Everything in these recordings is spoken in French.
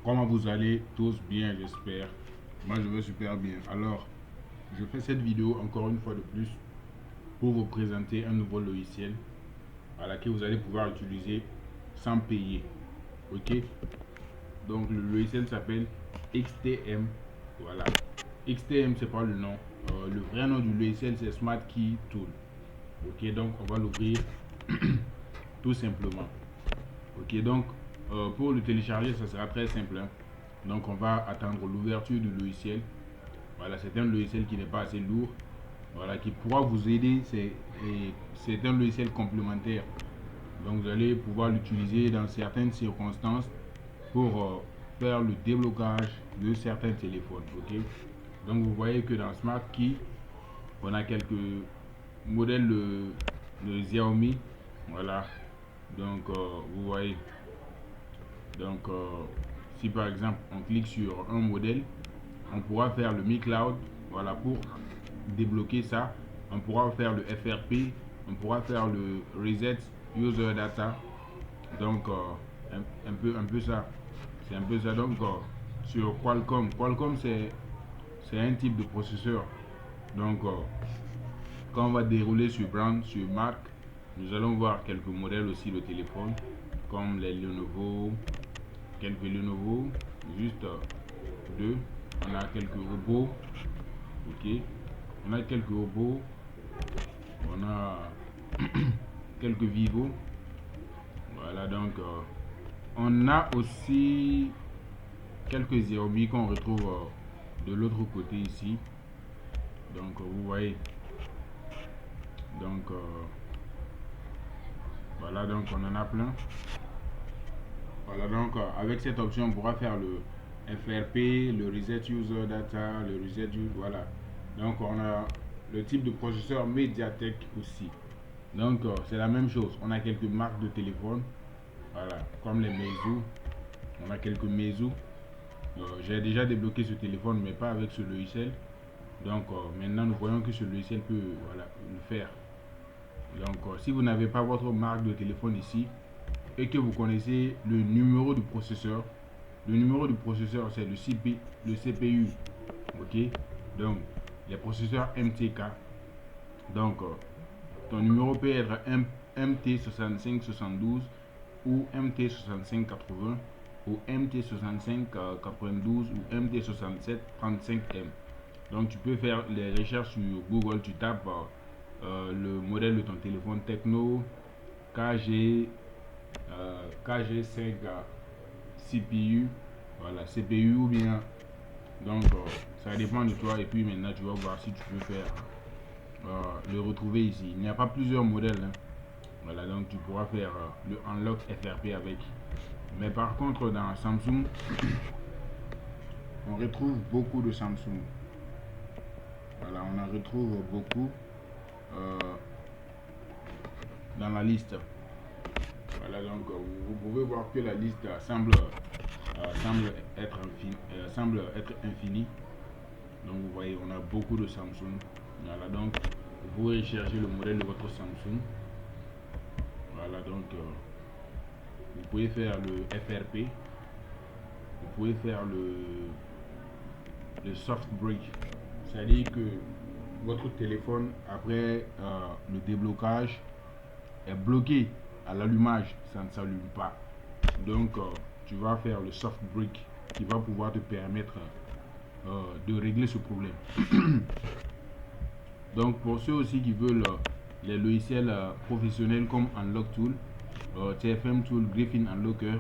Comment vous allez tous? Bien, j'espère. Moi, je vais super bien. Alors, je fais cette vidéo encore une fois de plus pour vous présenter un nouveau logiciel à laquelle vous allez pouvoir utiliser sans payer. Ok? Donc, le logiciel s'appelle XTM. Voilà. XTM, c'est pas le nom. Le vrai nom du logiciel, c'est Smart Key Tool. Ok? Donc, on va l'ouvrir tout simplement. Ok? Donc, pour le télécharger, ça sera très simple, hein. Donc, on va attendre l'ouverture du logiciel. Voilà, c'est un logiciel qui n'est pas assez lourd. Voilà, qui pourra vous aider. C'est un logiciel complémentaire. Donc, vous allez pouvoir l'utiliser dans certaines circonstances pour faire le déblocage de certains téléphones. Ok. Donc, vous voyez que dans Smart Key, on a quelques modèles de Xiaomi. Voilà. Donc, vous voyez. Donc, si par exemple on clique sur un modèle, on pourra faire le Mi Cloud. Voilà, pour débloquer ça. On pourra faire le FRP, on pourra faire le Reset User Data. Donc, un peu ça. C'est un peu ça. Donc, sur Qualcomm. Qualcomm, c'est un type de processeur. Donc, quand on va dérouler sur brand, sur marque, nous allons voir quelques modèles aussi de téléphone, comme les Lenovo, quelques Lenovo, juste deux. On a quelques robots, ok. On a quelques robots, on a quelques Vivo. Voilà, donc on a aussi quelques Xiaomi qu'on retrouve de l'autre côté ici. Donc vous voyez. Donc voilà, donc on en a plein. Voilà, donc avec cette option, on pourra faire le FRP, le Reset User Data, le Reset User, voilà. Donc on a le type de processeur Mediatek aussi. Donc c'est la même chose. On a quelques marques de téléphone, voilà, comme les Meizu. On a quelques Meizu. J'ai déjà débloqué ce téléphone, mais pas avec ce logiciel. Donc maintenant, nous voyons que ce logiciel peut, voilà, le faire. Donc si vous n'avez pas votre marque de téléphone ici et que vous connaissez le numéro du processeur, le numéro du processeur c'est le CPU. Ok. Donc les processeurs MTK. Donc ton numéro peut être MT6572 ou MT6580 ou MT6592 ou MT6735M. Donc tu peux faire les recherches sur Google, tu tapes le modèle de ton téléphone Tecno KG5 CPU, voilà, CPU ou bien. Donc ça dépend de toi et puis maintenant tu vas voir si tu peux faire le retrouver ici. Il n'y a pas plusieurs modèles, hein. Voilà, donc tu pourras faire le unlock FRP avec. Mais par contre dans Samsung, on retrouve beaucoup de Samsung. Voilà, on en retrouve beaucoup euh, dans la liste. Voilà, donc vous pouvez voir que la liste semble être infinie. Donc vous voyez, on a beaucoup de Samsung. Voilà, donc vous pouvez chercher le modèle de votre Samsung. Voilà, donc vous pouvez faire le FRP. Vous pouvez faire le soft break. C'est-à-dire que votre téléphone, après le déblocage, est bloqué à l'allumage, ça ne s'allume pas. Donc, tu vas faire le soft break qui va pouvoir te permettre de régler ce problème. Donc, pour ceux aussi qui veulent les logiciels professionnels comme Unlock Tool, TFM Tool, Griffin Unlocker,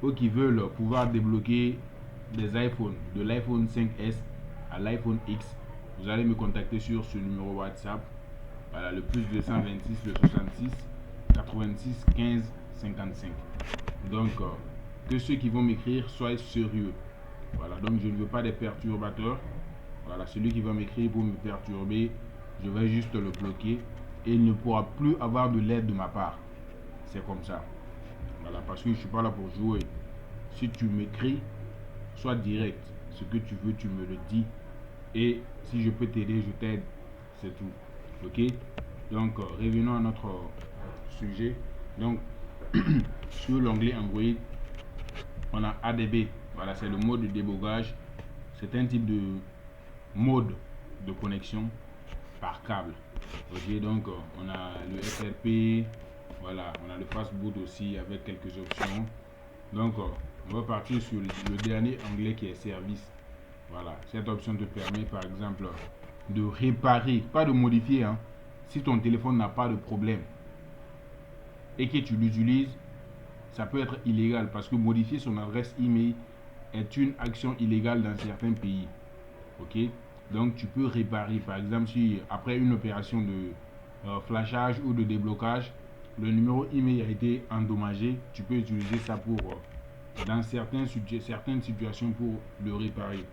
ou qui veulent pouvoir débloquer des iPhones, de l'iPhone 5S à l'iPhone X, vous allez me contacter sur ce numéro WhatsApp. Voilà, le plus 226, le 66, 86, 15, 55. Donc, que ceux qui vont m'écrire soient sérieux. Voilà, donc je ne veux pas des perturbateurs. Voilà, celui qui va m'écrire pour me perturber, je vais juste le bloquer et il ne pourra plus avoir de l'aide de ma part. C'est comme ça. Voilà, parce que je ne suis pas là pour jouer. Si tu m'écris, sois direct. Ce que tu veux, tu me le dis. Et si je peux t'aider, je t'aide. C'est tout. Ok? Donc, revenons à notre sujet. Donc, sur l'onglet Android, on a ADB. Voilà, c'est le mode de débogage. C'est un type de mode de connexion par câble. Ok, donc on a le FRP, voilà, on a le fastboot aussi avec quelques options. Donc on va partir sur le dernier onglet qui est service. Voilà, cette option te permet par exemple de réparer, pas de modifier, hein. Si ton téléphone n'a pas de problème et que tu l'utilises, ça peut être illégal parce que modifier son adresse email est une action illégale dans certains pays. Ok, donc tu peux réparer, par exemple, si après une opération de flashage ou de déblocage, le numéro email a été endommagé, tu peux utiliser ça pour dans certaines situations pour le réparer.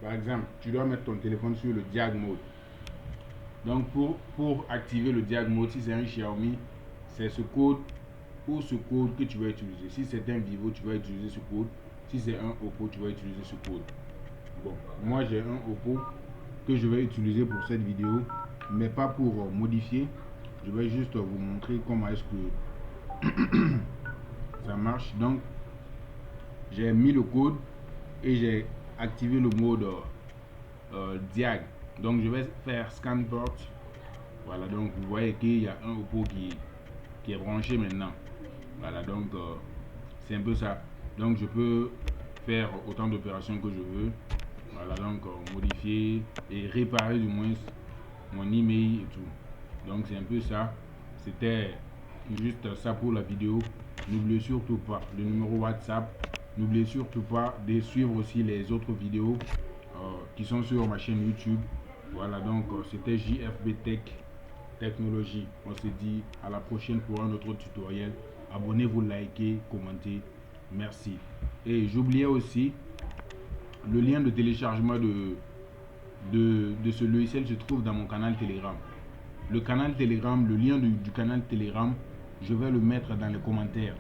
Par exemple, tu dois mettre ton téléphone sur le diag mode. Donc pour activer le diag mode, si c'est un Xiaomi, c'est ce code ou ce code que tu vas utiliser. Si c'est un Vivo, tu vas utiliser ce code. Si c'est un Oppo, tu vas utiliser ce code. Bon, moi j'ai un Oppo que je vais utiliser pour cette vidéo, mais pas pour modifier. Je vais juste vous montrer comment est-ce que ça marche. Donc, j'ai mis le code et j'ai activé le mode diag. Donc, je vais faire scan port. Voilà, donc vous voyez qu'il y a un Oppo qui est branché maintenant. Voilà, donc c'est un peu ça. Donc, je peux faire autant d'opérations que je veux. Voilà, donc modifier et réparer du moins mon email et tout. Donc c'est un peu ça. C'était juste ça pour la vidéo. N'oubliez surtout pas le numéro WhatsApp. N'oubliez surtout pas de suivre aussi les autres vidéos qui sont sur ma chaîne YouTube. Voilà, donc c'était JFB Tech Technologie. On se dit à la prochaine pour un autre tutoriel. Abonnez-vous, likez, commentez. Merci. Et j'oubliais aussi le lien de téléchargement de ce logiciel se trouve dans mon canal Telegram. Le canal Telegram, le lien du canal Telegram, je vais le mettre dans les commentaires.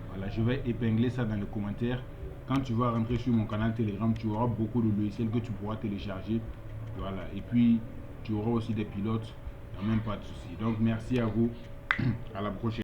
Voilà, je vais épingler ça dans les commentaires. Quand tu vas rentrer sur mon canal Telegram, tu auras beaucoup de logiciels que tu pourras télécharger. Voilà, et puis tu auras aussi des pilotes, il n'y a même pas de souci. Donc merci à vous, à la prochaine.